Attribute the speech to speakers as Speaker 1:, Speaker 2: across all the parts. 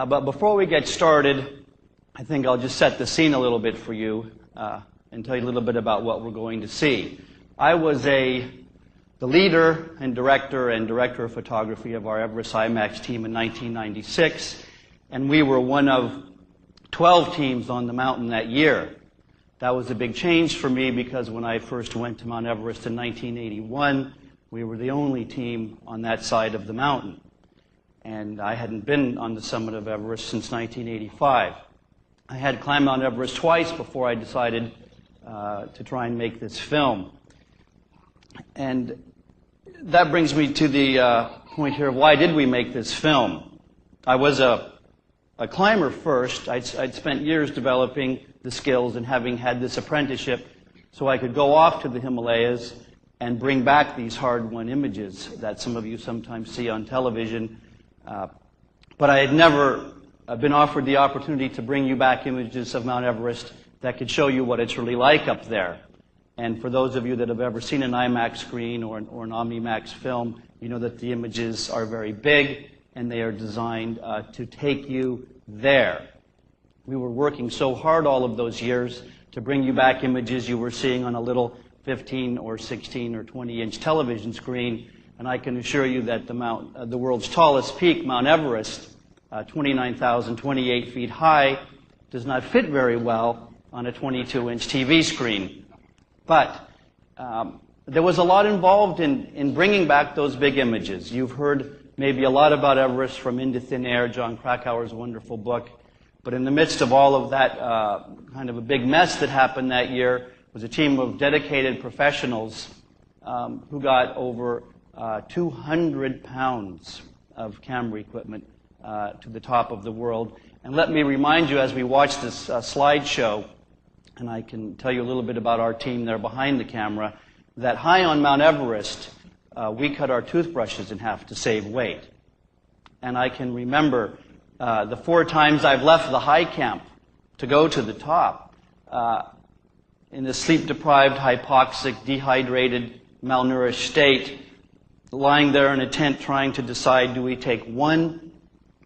Speaker 1: But before we get started, I think I'll just set the scene a little bit for you and tell you a little bit about what we're going to see. I was the leader and director of photography of our Everest IMAX team in 1996, and we were one of 12 teams on the mountain that year. That was a big change for me because when I first went to Mount Everest in 1981, we were the only team on that side of the mountain. And I hadn't been on the summit of Everest since 1985. I had climbed Mount Everest twice before I decided to try and make this film. And that brings me to the point here of why did we make this film? I was a climber first. I'd spent years developing the skills and having had this apprenticeship so I could go off to the Himalayas and bring back these hard-won images that some of you sometimes see on television. But I had never been offered the opportunity to bring you back images of Mount Everest that could show you what it's really like up there. And for those of you that have ever seen an IMAX screen or an OmniMax film, you know that the images are very big and they are designed to take you there. We were working so hard all of those years to bring you back images you were seeing on a little 15 or 16 or 20-inch television screen. And I can assure you that the world's tallest peak, Mount Everest, 29,028 feet high, does not fit very well on a 22-inch TV screen. But there was a lot involved in bringing back those big images. You've heard maybe a lot about Everest from Into Thin Air, John Krakauer's wonderful book. But in the midst of all of that kind of a big mess that happened that year was a team of dedicated professionals who got over 200 pounds of camera equipment to the top of the world. And let me remind you as we watch this slideshow, and I can tell you a little bit about our team there behind the camera, that high on Mount Everest, we cut our toothbrushes in half to save weight. And I can remember the 4 times I've left the high camp to go to the top in a sleep-deprived, hypoxic, dehydrated, malnourished state, lying there in a tent trying to decide, do we take one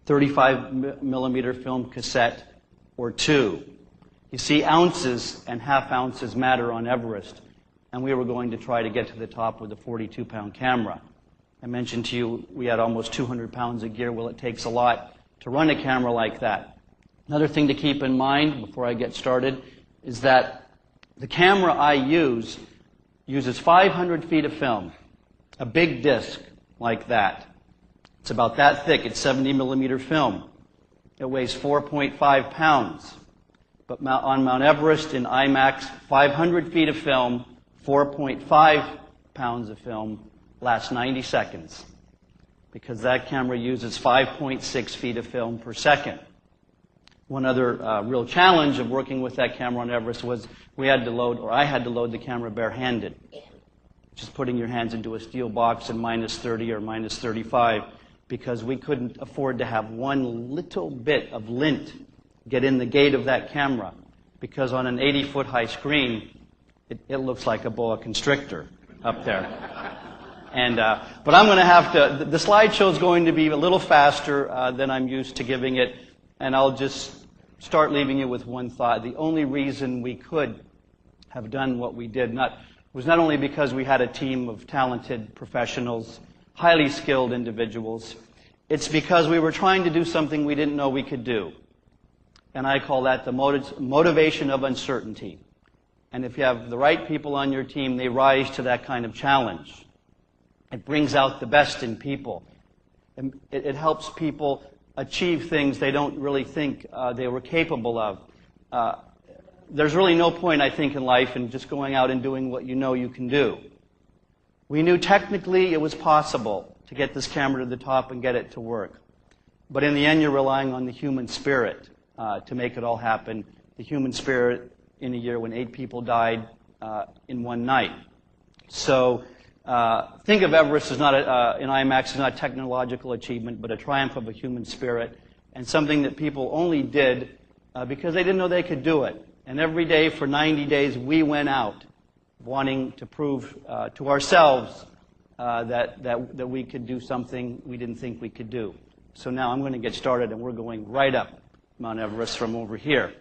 Speaker 1: 35-millimeter film cassette or 2? You see, ounces and half ounces matter on Everest, and we were going to try to get to the top with a 42-pound camera. I mentioned to you we had almost 200 pounds of gear. Well, it takes a lot to run a camera like that. Another thing to keep in mind before I get started is that the camera I uses 500 feet of film. A big disc like that. It's about that thick. It's 70-millimeter film. It weighs 4.5 pounds. But on Mount Everest in IMAX, 500 feet of film, 4.5 pounds of film lasts 90 seconds because that camera uses 5.6 feet of film per second. One other real challenge of working with that camera on Everest was I had to load the camera barehanded. Just putting your hands into a steel box in minus 30 or minus 35 because we couldn't afford to have one little bit of lint get in the gate of that camera because on an 80-foot high screen, it looks like a boa constrictor up there. And but I'm going to have to, the slideshow is going to be a little faster than I'm used to giving it, and I'll just start leaving you with one thought. The only reason we could have done what we did was not only because we had a team of talented professionals, highly skilled individuals, it's because we were trying to do something we didn't know we could do. And I call that the motivation of uncertainty. And if you have the right people on your team, they rise to that kind of challenge. It brings out the best in people. And it helps people achieve things they don't really think they were capable of. There's really no point, I think, in life in just going out and doing what you know you can do. We knew technically it was possible to get this camera to the top and get it to work. But in the end, you're relying on the human spirit to make it all happen. The human spirit in a year when 8 people died in one night. So think of Everest as not in IMAX as not a technological achievement, but a triumph of a human spirit, and something that people only did because they didn't know they could do it. And every day for 90 days, we went out wanting to prove to ourselves that we could do something we didn't think we could do. So now I'm going to get started, and we're going right up Mount Everest from over here.